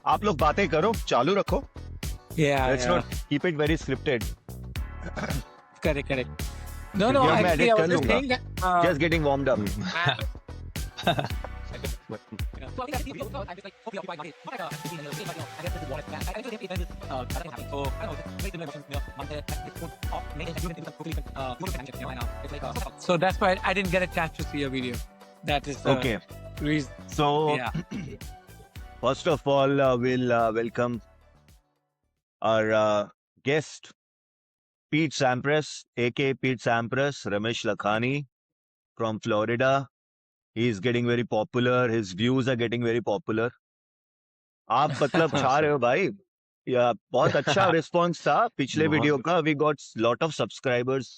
आप लोग बातें करो, चालू रखो. Let's Yeah. not keep it very scripted. Correct. No, क्योंकि अब मैं actually, edit I कर was just लूंगा. saying that. Just getting warmed up. So I think that's the video. I just like hope you occupied market. Not like I'm speaking in a way, but I guess this is what it's. I think it is kind of happy. So I don't know, it's very similar emotions. It's good off, maybe you can totally and it's like so that's why I didn't get a chance to see your video. That is the Okay. reason. So Yeah. first of all, we'll welcome our guest, Pete Sampras, aka Pete Sampras, Ramesh Lakhani from Florida. He's getting very popular. His views are getting very popular. आप मतलब छा रहे हो भाई. या बहुत अच्छा response था पिछले वीडियो का. We got lot of subscribers,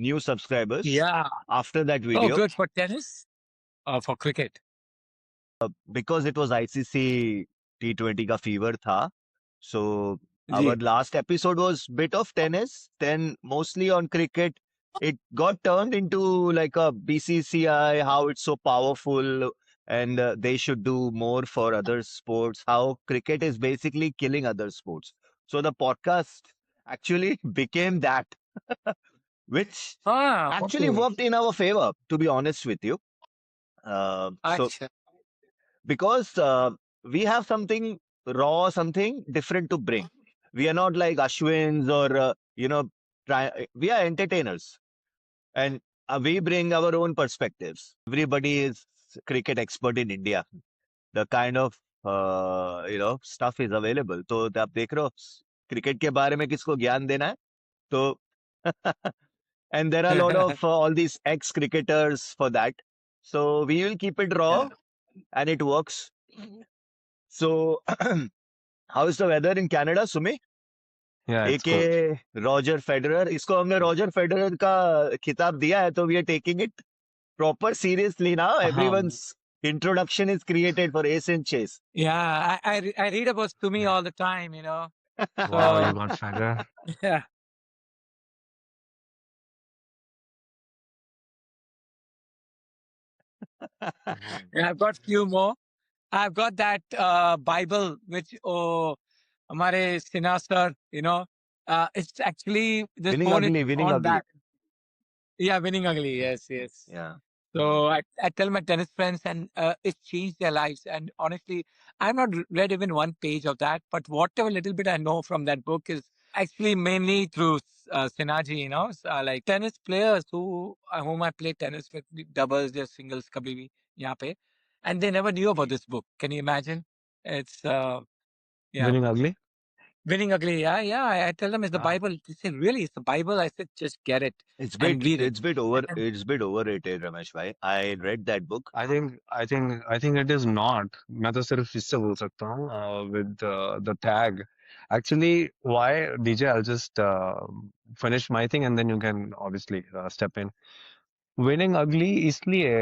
new subscribers Yeah. after that Oh, video good for tennis or for cricket. because it was ICC T20 का fever था. So our Ji. last episode was bit of tennis, then mostly on cricket. It got turned into like a BCCI, how it's so powerful and they should do more for other sports, how cricket is basically killing other sports. So the podcast actually became that, which actually Okay. worked in our favor, to be honest with you. So Acha. because we have something raw, something different to bring. We are not like Ashwins or, we are entertainers and we bring our own perspectives. Everybody is cricket expert in India. The kind of, stuff is available. तो आप देख रहे हो cricket के बारे में किसको ज्ञान देना है तो and there are a lot of all these ex-cricketers for that. So we will keep it raw and it works. So, how is the weather in Canada, Sumi? Yeah, it's good. AK Roger Federer. इसको हमने Roger Federer का खिताब दिया है, तो we are taking it proper seriously now. Everyone's introduction is created for Ace and Chase. Yeah, I read about Sumi all the time, you know. Wow, you got Federer. Yeah. Yeah, I've got few more. I've got that Bible which हमारे Sinha sir, you know, it's actually this Winning phone is ugly, winning on ugly. back. Yeah, winning ugly. Yes. Yeah. So I tell my tennis friends, and it's changed their lives. And honestly, I've not read even one page of that, but whatever little bit I know from that book is actually mainly through Sinaji. You know, like tennis players whom I play tennis with, doubles, their singles, kabhi bhi yahan pe, and they never knew about this book. Can you imagine? It's yeah. Winning ugly? Winning ugly, yeah. I tell them it's the Ah. Bible. They say, really, it's the Bible. I said, just get it It's and read it. it's bit overrated, Ramesh bhai. I read that book. I think it is not. मैं तो सिर्फ इससे बोल सकता हूँ with the tag. Actually, why DJ? I'll just finish my thing and then you can obviously step in. Winning ugly इसलिए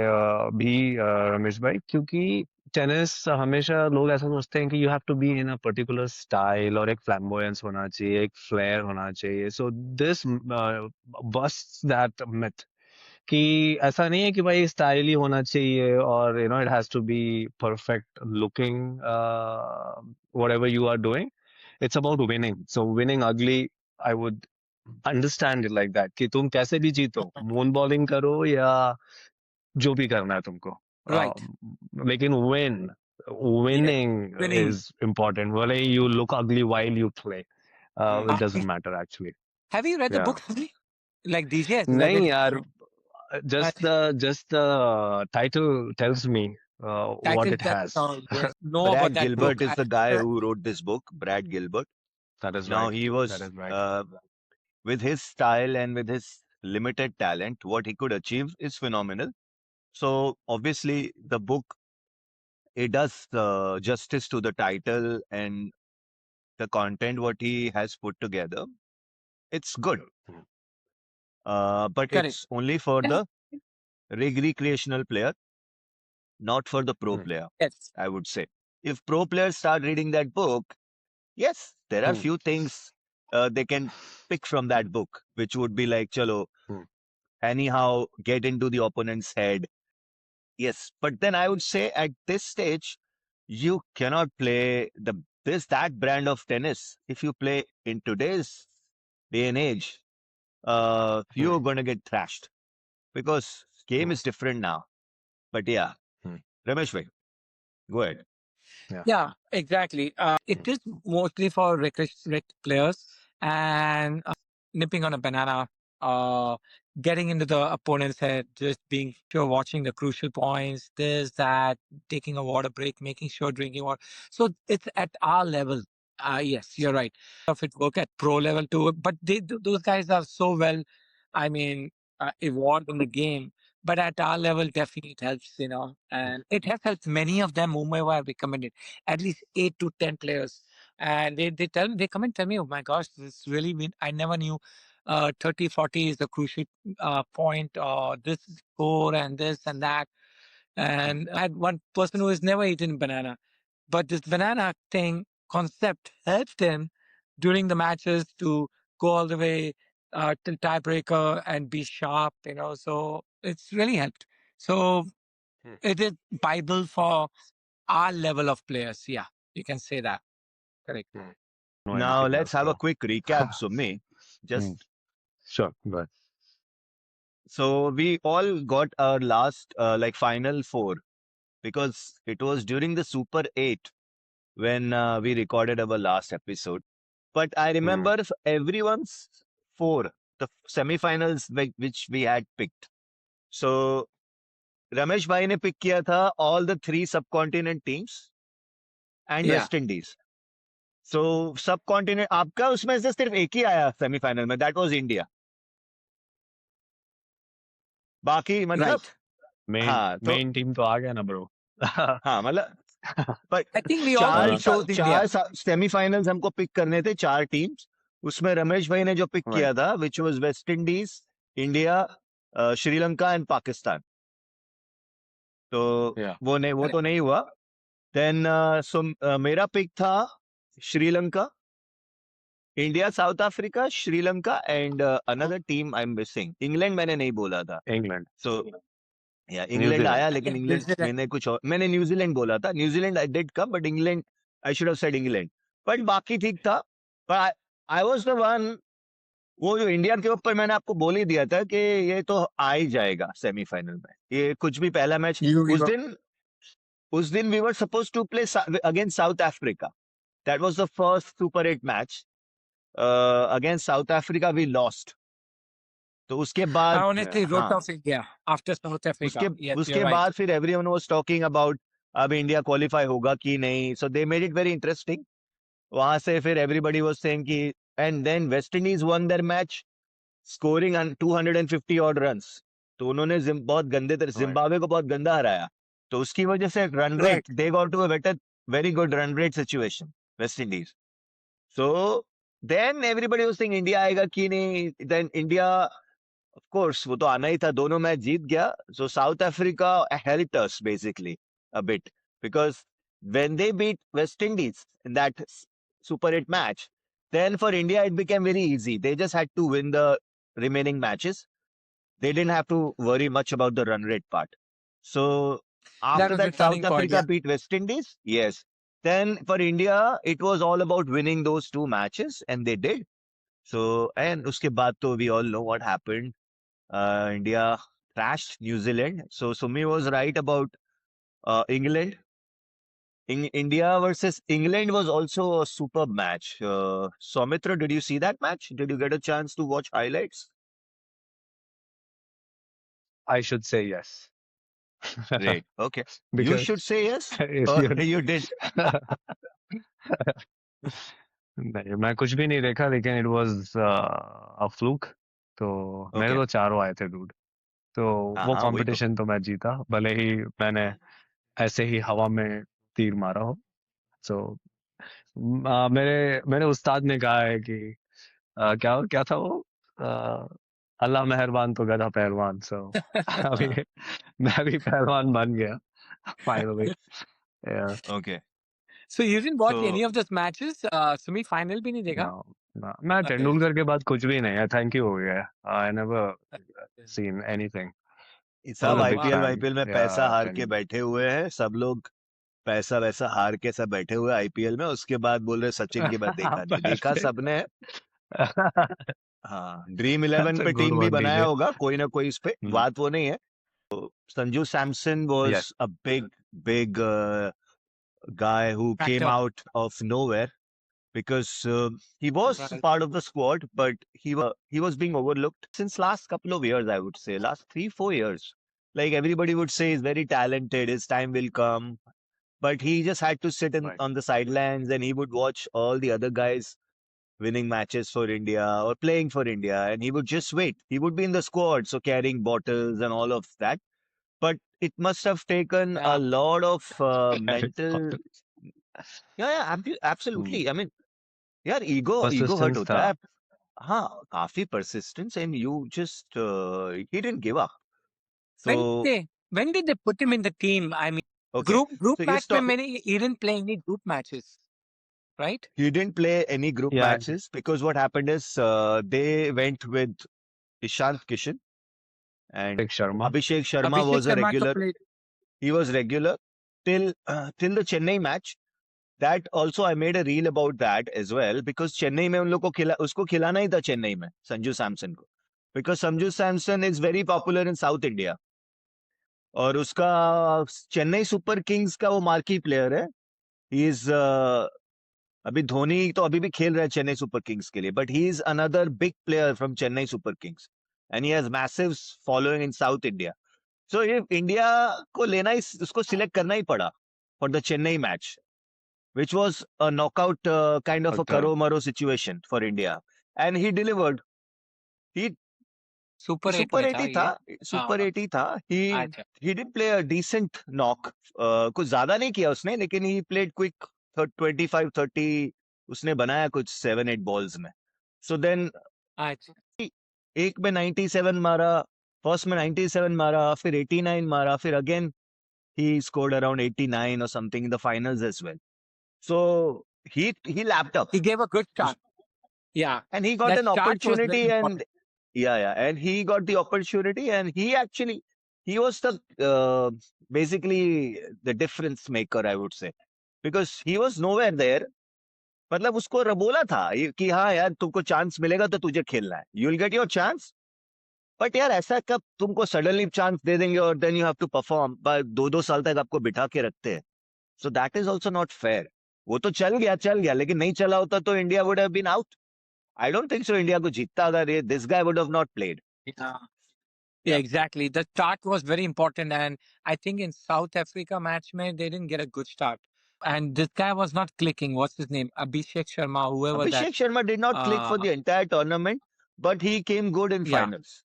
भी रमेश भाई क्योंकि टेनिस हमेशा लोग ऐसा सोचते हैं कि you have to be in a particular style और एक फ्लैम्बोयंस होना चाहिए एक फ्लेयर होना चाहिए so this busts that myth कि ऐसा नहीं है कि भाई स्टाइल ही होना चाहिए और you know it has to be perfect looking whatever you are doing it's about winning so winning ugly I would understand it like that कि तुम कैसे भी जीतो मून बॉलिंग करो या जो भी करना है तुमको Right. लेकिन winning Winning. is important भले you look ugly while you play it doesn't matter actually Have you read the Yeah. book, Sumi? Like these years? नहीं यार just the title tells me what it has Yes. Know Brad about that Gilbert book. is the guy who wrote this book. Brad Gilbert. that is Now right he was that is right with his style and with his limited talent, what he could achieve is phenomenal. So obviously the book, it does justice to the title and the content what he has put together. It's good. But Correct. it's only for the recreational player, not for the pro player, Yes. I would say. If pro players start reading that book, yes, there are few things they can pick from that book, which would be like, chalo, anyhow, get into the opponent's head. Yes, but then I would say at this stage, you cannot play the that brand of tennis. If you play in today's day and age, you're gonna get thrashed because game is different now. But yeah, Ramesh bhai, go ahead. Yeah, exactly. It is mostly for recreational players and nipping on a banana, uh, getting into the opponent's head, just being sure, watching the crucial points, this, that, taking a water break, making sure drinking water. So it's at our level. Yes, you're right. If it work at pro level too, but those guys are so well, I mean, evolved in the game. But at our level, definitely it helps, and it has helped many of them whom I have recommended, at least 8 to 10 players. And they come and tell me, oh my gosh, this really mean I never knew 30, 40 is the crucial point, or this score and this and that. And I had one person who has never eaten banana, but this banana thing concept helped him during the matches to go all the way till tiebreaker and be sharp, so it's really helped. So it is Bible for our level of players. Yeah, you can say that. Correct. know Now anything let's else, have a so quick recap, Summi. Just sure, go ahead. so we all got our last like final four because it was during the Super 8 when we recorded our last episode. But I remember everyone's four, the semi-finals which we had picked. So Ramesh भाई ने pick किया था all the three subcontinent teams and Yeah. West Indies. So subcontinent आपका उसमें से सिर्फ एक ही आया सेमीफाइनल में, that was India. बाकी मतलब Right. मेन टीम तो आ गया ना ब्रो. हाँ मतलब but I think we all chose India. चार सेमीफाइनल्स हमको पिक करने थे, 4 टीम्स. उसमें रमेश भाई ने जो पिक किया था which was West Indies, India, Sri Lanka and Pakistan. तो वो तो नहीं हुआ. देन मेरा पिक था Sri Lanka, India, south Africa, Sri Lanka and another team I am missing. England मैंने नहीं बोला था. इंग्लैंड. सो या इंग्लैंड आया, लेकिन इंग्लैंड मैंने कुछ और, मैंने न्यूजीलैंड बोला था. New Zealand I did come, but England I should have said England. But बाकी ठीक था. But I was the one, वो जो इंडिया के ऊपर मैंने आपको बोल ही दिया था कि ये तो आ ही जाएगा सेमीफाइनल में. ये कुछ भी पहला मैच उस दिन we were supposed to play against South Africa. That was the first super 8 match. Against South Africa we lost. तो उसके बाद उसके बाद फिर एवरीवन वाज टॉकिंग अबाउट अब इंडिया क्वालिफाई होगा कि नहीं. So they made it very interesting. वहां से फिर एवरीबॉडी वाज सेइंग कि and then West Indies won their match scoring 250 odd runs. तो उन्होंने बहुत गंदे तरह जिम्बाब्वे को बहुत गंदा हराया. तो उसकी वजह से run rate, they got to a very good run rate situation, West Indies. So then everybody was saying India आएगा कि नहीं. देन इंडिया ऑफ कोर्स वो तो आना ही था, दोनों मैच जीत गया. So South Africa helped us basically a bit because when they beat West Indies in that Super 8 match, then for India it became very easy. They just had to win the remaining matches. They didn't have to worry much about the run rate part. So after that South Africa beat West Indies, yes. Then for India it was all about winning those 2 matches, and they did. So and uske baad to we all know what happened. India thrashed New Zealand. So Sumi was right about England. India versus England was also a superb match. Soumitra, did you see that match? Did you get a chance to watch highlights? I should say yes. Great. Okay. You should say yes. You did. नहीं, मैं कुछ भी नहीं देखा, लेकिन it was a fluke. तो मेरे तो चारों आए थे डूड. तो वो कंपटीशन तो मैं जीता, भले ही मैंने ऐसे ही हवा में तीर मारा हो. सो मेरे उस्ताद ने कहा है कि क्या था वो, अल्लाह मेहरबान तो गधा पहलवान. सो अभी मैं भी पहलवान बन गया finally. Okay. So you didn't watch any of those matches? Semi-final भी नहीं देखा? No. मैं तेंदुलकर के बाद कुछ भी नहीं है. थैंक यू हो गया. I never seen anything. सब IPL में पैसा हार के बैठे हुए हैं सब लोग. पैसा वैसा हार के सब बैठे हुए आईपीएल में, उसके बाद बोल रहे सचिन के बाद देखा नहीं, देखा Perfect. सबने। हाँ, ड्रीम That's 11 a पे good टीम भी one, बनाया DJ. होगा कोई ना कोई, इस पे Hmm. बात वो नहीं है। Sanju Samson was Yes. a big guy who came Factor. out of nowhere because he was Right. part of the squad, but he was being overlooked since last couple of years, I would say, last 3-4 years. Like everybody would say, he's very talented. His time will come, but he just had to sit Right. on the sidelines, and he would watch all the other guys winning matches for India or playing for India, and he would just wait. He would be in the squad, so carrying bottles and all of that. But it must have taken Yeah. a lot of Harry mental. Potter. Yeah, Hmm. absolutely. I mean, यार ego hurt Persistence होता था. है। हाँ, काफी persistence, and you just he didn't give up. So When did they put him in the team? I mean, okay, group so you match में stop. मैंने he didn't play any group matches, right? He didn't play any group Yeah. matches because what happened is they went with Ishant Kishan, and Abhishek Sharma. Abhishek Sharma Abhishek was a Sharma तो regular. played. He was regular till the Chennai match. That also I made a reel about that as well, because Chennai में उन लोग को उसको खिलाना ही था चेन्नई में संजू सैमसन को, because Sanju Samson is very popular in South India, और उसका चेन्नई सुपर किंग्स का वो मार्की प्लेयर है। ही इज अभी धोनी तो अभी भी खेल रहा है चेन्नई सुपर किंग्स के लिए, but he is another big player from Chennai Super Kings, and he has massive following in South India. So ये इंडिया को लेना ही, उसको सिलेक्ट करना ही पड़ा for the Chennai match, which was a knockout kind of a Okay. karo maro situation for India, and he delivered. He Super 8 super में 80 था था, ये. super 80 था। अच्छा. He did play a decent knock. कुछ ज्यादा नहीं किया उसने, लेकिन he played quick 25-30, उसने बनाया कुछ 7-8 balls में। So then अच्छा. एक में 97 मारा, फर्स्ट में 97 मारा, फिर 89 मारा, फिर again he scored around 89 or something in the finals as well. So he lapped up. He gave a good start. Yeah. And he got That an start was very opportunity, important. and and he got the opportunity, and he was the basically the difference maker, I would say, because he was nowhere there. मतलब उसको बोला था कि हाँ यार, तुमको chance मिलेगा तो तुझे खेलना है, you will get your chance. But यार, ऐसा कब तुमको सडनली चांस दे देंगे और then you have to perform, 2-2 साल तक आपको बिठा के रखते हैं। So that is also not fair. वो तो चल गया, लेकिन नहीं चला होता तो India would have been out. I don't think so India को जीतता अगर this guy would have not played. Yeah. Yeah. Exactly. The start was very important, and I think in South Africa match, man, they didn't get a good start. And this guy was not clicking. What's his name? Abhishek Sharma, whoever that. Abhishek Sharma did not click for the entire tournament, but he came good in Yeah. finals.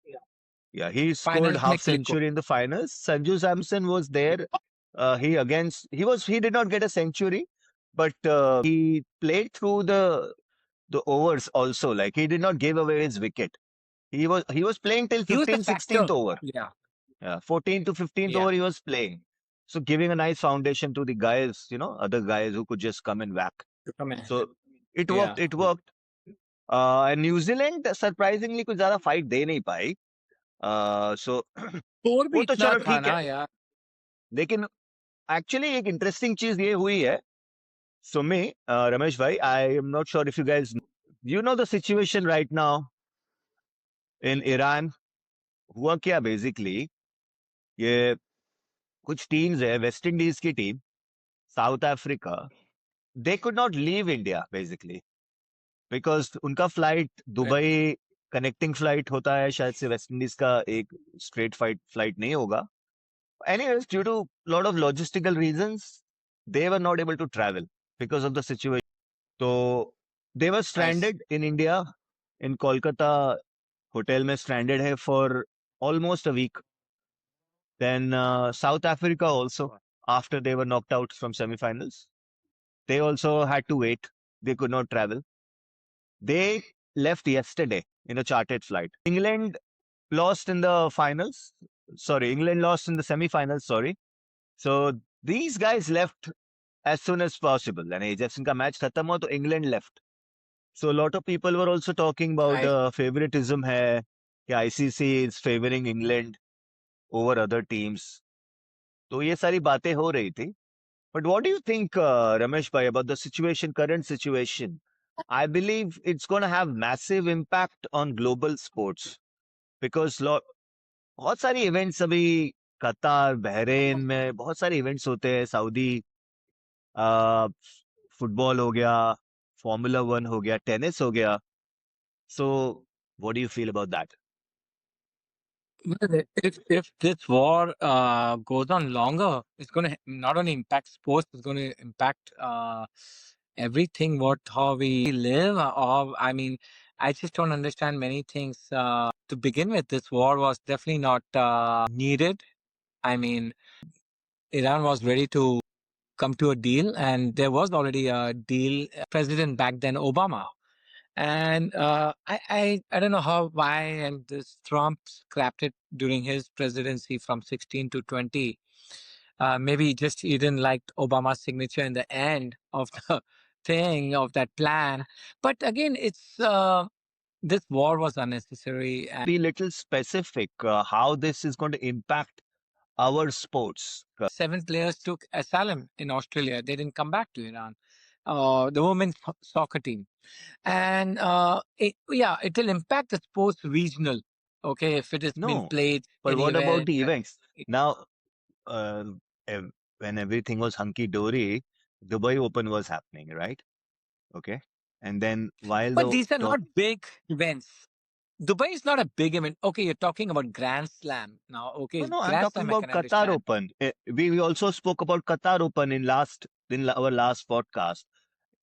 Yeah, he scored Finals में half click को. century in the finals. Sanju Samson was there. He did not get a century, but he played through the overs also. Like, he did not give away his wicket. He was playing till He was the 15th, 16th factor. over. Yeah. Yeah, 14th to 15th Yeah. over he was playing. So giving a nice foundation to the guys, other guys who could just come and whack. To come in. So it Yeah. worked. It worked. And New Zealand surprisingly कुछ ज्यादा fight दे नहीं पाई. So Score भी वो तो इतना चलो था ठीक ना है, यार. लेकिन actually एक interesting चीज ये हुई है. Sumi, Ramesh bhai, I am not sure if you guys know the situation right now in Iran. हुआ क्या basically? ये कुछ टीम्स है, वेस्ट इंडीज की team, south Africa, they could not leave India basically because उनका flight Dubai connecting flight होता है शायद से, वेस्ट इंडीज का एक स्ट्रेट फ्लाइट नहीं होगा। Anyways, due to lot of logistical reasons, they were not able to travel because of the situation. So they were stranded in India, in Kolkata hotel में stranded है for almost a week. Then South Africa also, after they were knocked out from semifinals, they also had to wait. They could not travel. They left yesterday in a chartered flight. England lost in the finals. Sorry, England lost in the semifinals. Sorry. So these guys left as soon as possible. And जब इनका match खत्म हुआ तो England left. So a lot of people were also talking about favoritism है कि ICC is favoring England over other teams. तो ये सारी बातें हो रही थी. But what do you think, Ramesh bhai, about the situation, current situation? I believe it's going to have massive impact on global sports because बहुत सारी events अभी कतार बहरेन में बहुत सारे इवेंट्स होते हैं सऊदी फुटबॉल हो गया फॉर्मूला वन हो गया टेनिस हो गया so what do you feel about that Well, if this war goes on longer, it's going to not only impact sports, it's going to impact everything. What how we live, or I mean, I just don't understand many things. To begin with, this war was definitely not needed. I mean, Iran was ready to come to a deal, and there was already a deal. President back then, Obama, and I don't know how why and this Trump scrapped it during his presidency from 16 to 20. Maybe just he didn't like Obama's signature in the end of the thing of that plan. But again, it's this war was unnecessary. And be little specific how this is going to impact our sports 7 players took asylum in Australia. They didn't come back to Iran. The women's soccer team. And it will impact the sports regional. Okay, if it has been no played but what anywhere. about the events now uh, when everything was hunky dory Dubai Open was happening right okay and then while But the these are not big events. Dubai is not a big event. Okay, you're talking about Grand Slam now. No, Okay, no, I'm Grand talking Slam I about can Qatar understand. Open. We also spoke about Qatar Open our last podcast.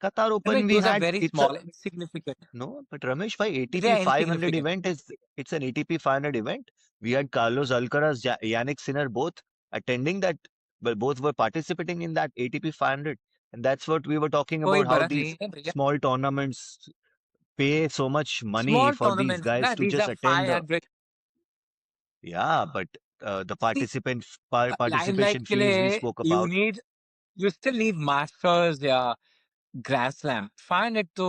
Qatar Open Ramesh, we those are had very it's a small, insignificant. no, but Ramesh bhai They ATP are 500 insignificant. event is it's an ATP 500 event. We had Carlos Alcaraz, Yannick Sinner both attending that, well, both were participating in that ATP 500, and that's what we were talking कोई about how बड़ा these नहीं है भैया. small tournaments pay so much money Small for these tournaments. guys Nah, to these just are attend the 500. yeah, but the See, limelight participation के fees we लिए spoke about. you still need Masters या Grand Slam. 500 तो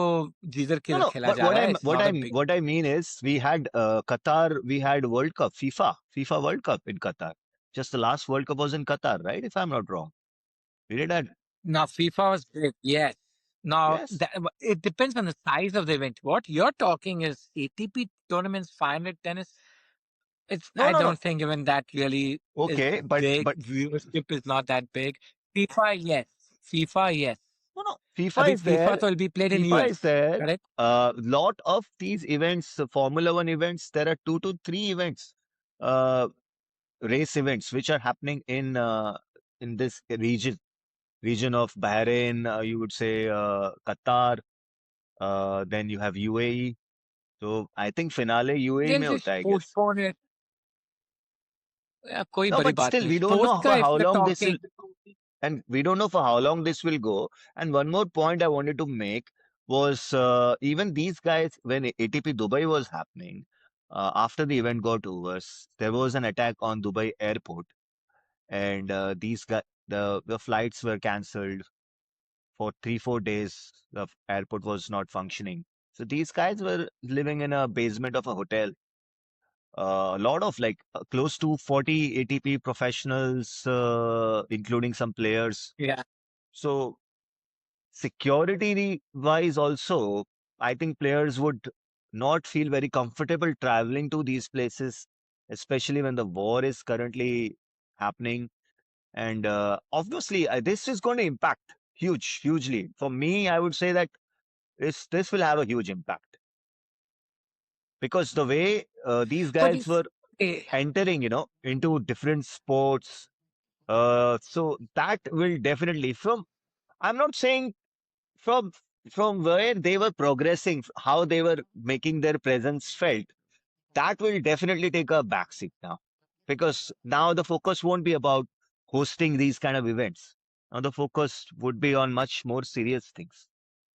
जीजर के No, लिए no. खेला But जा रहा है. It's not a big. what I mean is, we had Qatar. We had World Cup, FIFA World Cup in Qatar. Just the last World Cup was in Qatar, right? If I'm not wrong, we did that. Now FIFA was big, yes. Now Yes. it depends on the size of the event. What you're talking is ATP tournaments, 500 tennis. It's No, I no, no. don't think even that really is Okay, big. but Viewership is not that big. FIFA, yes. FIFA, yes. no, no. FIFA Abhi is there. FIFA तो will be played in FIFA US, is there. correct? Lot of these events, Formula One events, there are 2 to 3 events, uh, race events, which are happening in this region of Bahrain. You would say Qatar. Then you have UAE. So I think finale UAE They'll में just होता है, I guess. postpone it. कोई No, बड़ी but बात still, नहीं. we don't Sports know का for if how you're long this will, talking, and we don't know for how long this will go. And one more point I wanted to make was even these guys, when ATP Dubai was happening, after the event got over, there was an attack on Dubai airport, and these guys, the flights were cancelled for 3 4 days. The airport was not functioning. So these guys were living in a basement of a hotel a lot of like close to 40 ATP professionals, including some players. yeah. So security wise also, I think players would not feel very comfortable traveling to these places, especially when the war is currently happening. And obviously, this is going to impact hugely. For me, I would say that this will have a huge impact because the way these But guys it's were eh, entering, into different sports. So that will definitely I'm not saying from from where they were progressing, how they were making their presence felt. That will definitely take a backseat now, because now the focus won't be about hosting these kind of events. Now the focus would be on much more serious things.